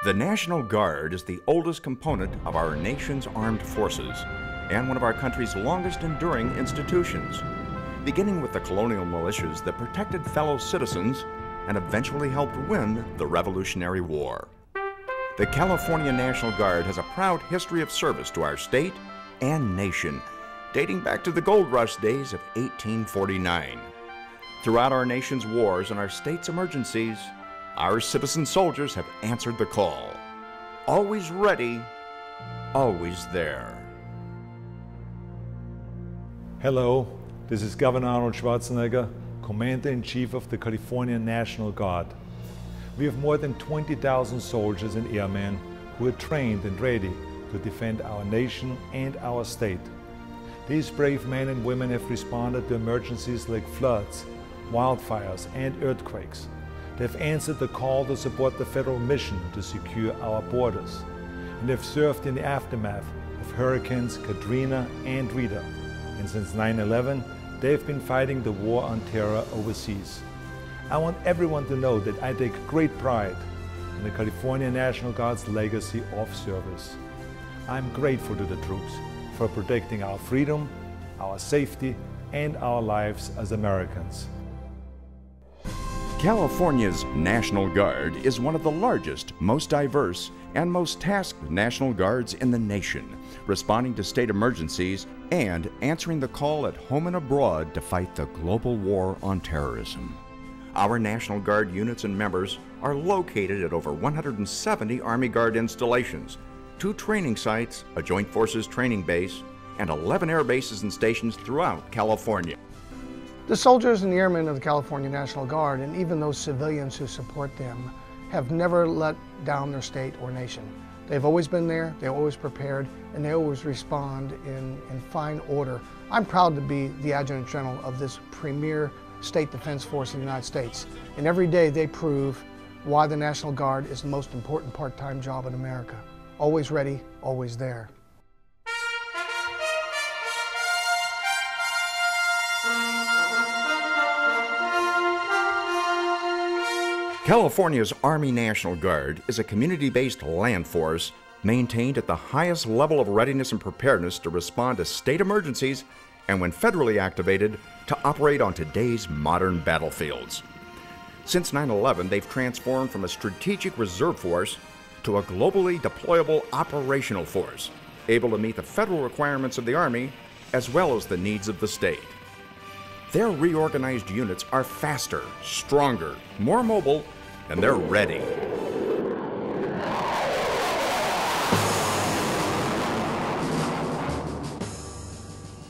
The National Guard is the oldest component of our nation's armed forces and one of our country's longest enduring institutions, beginning with the colonial militias that protected fellow citizens and eventually helped win the Revolutionary War. The California National Guard has a proud history of service to our state and nation, dating back to the gold rush days of 1849. Throughout our nation's wars and our state's emergencies, our citizen soldiers have answered the call. Always ready, always there. Hello, this is Governor Arnold Schwarzenegger, Commander-in-Chief of the California National Guard. We have more than 20,000 soldiers and airmen who are trained and ready to defend our nation and our state. These brave men and women have responded to emergencies like floods, wildfires, and earthquakes. They have answered the call to support the federal mission to secure our borders, and have served in the aftermath of Hurricanes Katrina and Rita. And since 9/11, they have been fighting the war on terror overseas. I want everyone to know that I take great pride in the California National Guard's legacy of service. I'm grateful to the troops for protecting our freedom, our safety, and our lives as Americans. California's National Guard is one of the largest, most diverse, and most tasked National Guards in the nation, responding to state emergencies and answering the call at home and abroad to fight the global war on terrorism. Our National Guard units and members are located at over 170 Army Guard installations, 2 training sites, a Joint Forces training base, and 11 air bases and stations throughout California. The soldiers and airmen of the California National Guard, and even those civilians who support them, have never let down their state or nation. They've always been there, they're always prepared, and they always respond in fine order. I'm proud to be the Adjutant General of this premier state defense force in the United States. And every day they prove why the National Guard is the most important part-time job in America. Always ready, always there. California's Army National Guard is a community-based land force maintained at the highest level of readiness and preparedness to respond to state emergencies and, when federally activated, to operate on today's modern battlefields. Since 9/11, they've transformed from a strategic reserve force to a globally deployable operational force, able to meet the federal requirements of the Army as well as the needs of the state. Their reorganized units are faster, stronger, more mobile, and they're ready.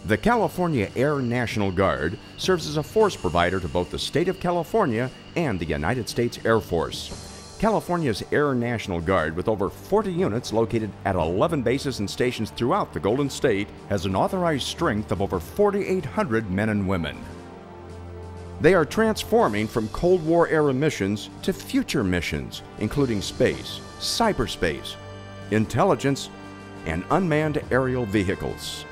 The California Air National Guard serves as a force provider to both the state of California and the United States Air Force. California's Air National Guard, with over 40 units located at 11 bases and stations throughout the Golden State, has an authorized strength of over 4,800 men and women. They are transforming from Cold War era missions to future missions, including space, cyberspace, intelligence, and unmanned aerial vehicles.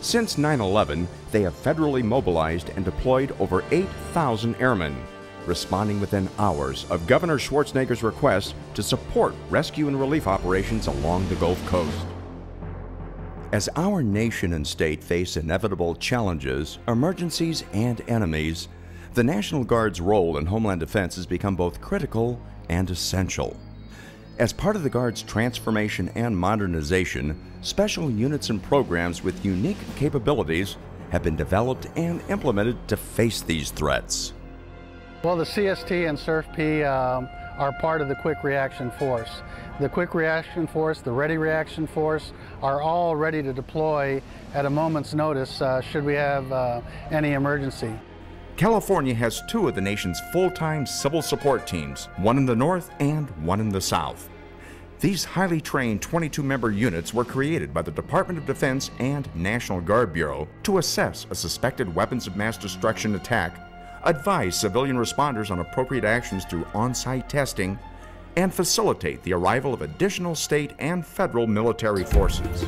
Since 9/11, they have federally mobilized and deployed over 8,000 airmen, responding within hours of Governor Schwarzenegger's request to support rescue and relief operations along the Gulf Coast. As our nation and state face inevitable challenges, emergencies, and enemies, the National Guard's role in Homeland Defense has become both critical and essential. As part of the Guard's transformation and modernization, special units and programs with unique capabilities have been developed and implemented to face these threats. Well, the CST and SURF-P are part of the Quick Reaction Force. The Quick Reaction Force, the Ready Reaction Force are all ready to deploy at a moment's notice should we have any emergency. California has 2 of the nation's full-time civil support teams, one in the north and one in the south. These highly trained 22-member units were created by the Department of Defense and National Guard Bureau to assess a suspected weapons of mass destruction attack, advise civilian responders on appropriate actions through on-site testing, and facilitate the arrival of additional state and federal military forces.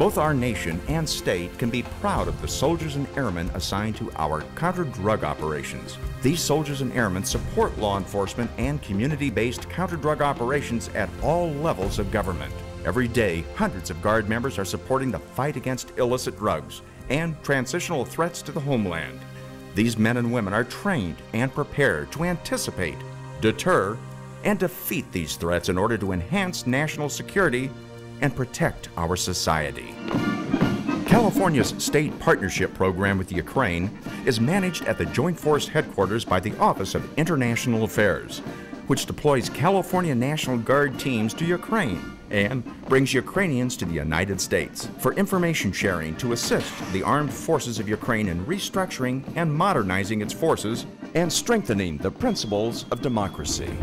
Both our nation and state can be proud of the soldiers and airmen assigned to our counter-drug operations. These soldiers and airmen support law enforcement and community-based counter-drug operations at all levels of government. Every day, hundreds of Guard members are supporting the fight against illicit drugs and transitional threats to the homeland. These men and women are trained and prepared to anticipate, deter, and defeat these threats in order to enhance national security and protect our society. California's state partnership program with Ukraine is managed at the Joint Force Headquarters by the Office of International Affairs, which deploys California National Guard teams to Ukraine and brings Ukrainians to the United States for information sharing to assist the armed forces of Ukraine in restructuring and modernizing its forces and strengthening the principles of democracy.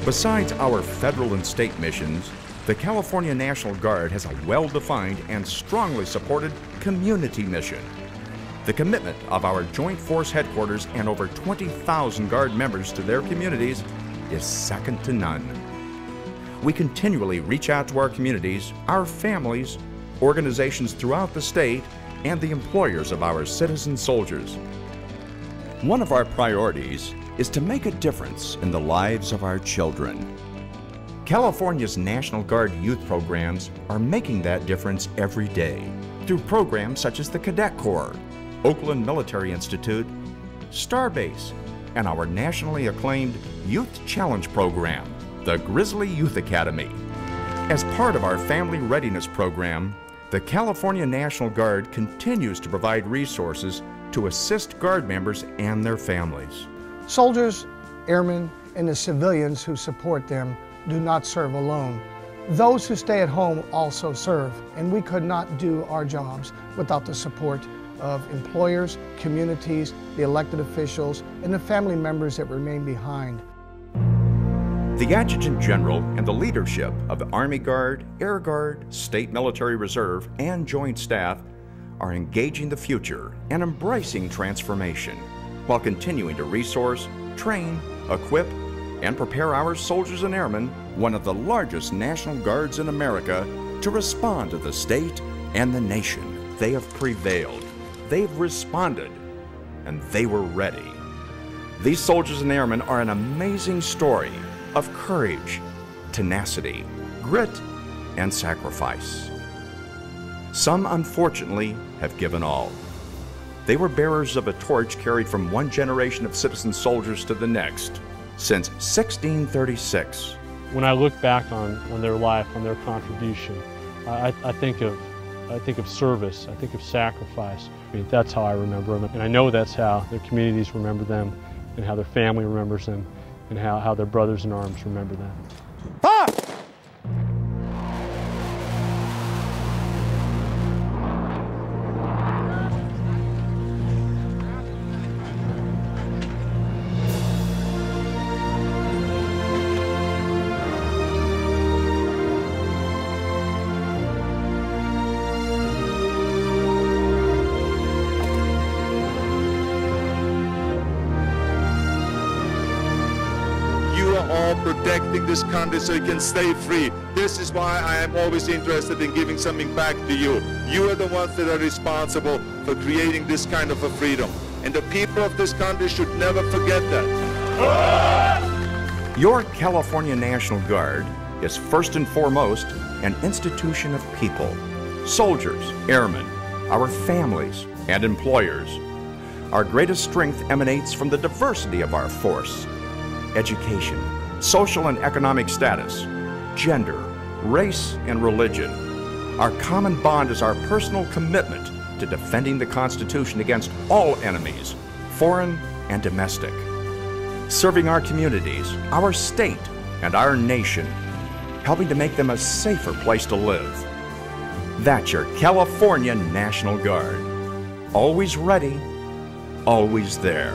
Besides our federal and state missions, the California National Guard has a well-defined and strongly supported community mission. The commitment of our Joint Force Headquarters and over 20,000 Guard members to their communities is second to none. We continually reach out to our communities, our families, organizations throughout the state, and the employers of our citizen soldiers. One of our priorities is to make a difference in the lives of our children. California's National Guard youth programs are making that difference every day through programs such as the Cadet Corps, Oakland Military Institute, Starbase, and our nationally acclaimed Youth Challenge program, the Grizzly Youth Academy. As part of our Family Readiness program, the California National Guard continues to provide resources to assist Guard members and their families. Soldiers, airmen, and the civilians who support them do not serve alone. Those who stay at home also serve, and we could not do our jobs without the support of employers, communities, the elected officials, and the family members that remain behind. The Adjutant General and the leadership of the Army Guard, Air Guard, State Military Reserve, and Joint Staff are engaging the future and embracing transformation while continuing to resource, train, equip, and prepare our soldiers and airmen, one of the largest National Guards in America, to respond to the state and the nation. They have prevailed, they've responded, and they were ready. These soldiers and airmen are an amazing story of courage, tenacity, grit, and sacrifice. Some, unfortunately, have given all. They were bearers of a torch carried from one generation of citizen soldiers to the next since 1636. When I look back on their life, on their contribution, I think of service, I think of sacrifice. I mean, that's how I remember them, and I know that's how their communities remember them, and how their family remembers them, and how their brothers in arms remember them. Protecting this country so you can stay free. This is why I am always interested in giving something back to you. You are the ones that are responsible for creating this kind of a freedom. And the people of this country should never forget that. Your California National Guard is first and foremost an institution of people. Soldiers, airmen, our families, and employers. Our greatest strength emanates from the diversity of our force. Education, social and economic status, gender, race, and religion. Our common bond is our personal commitment to defending the Constitution against all enemies, foreign and domestic. Serving our communities, our state, and our nation, helping to make them a safer place to live. That's your California National Guard. Always ready, always there.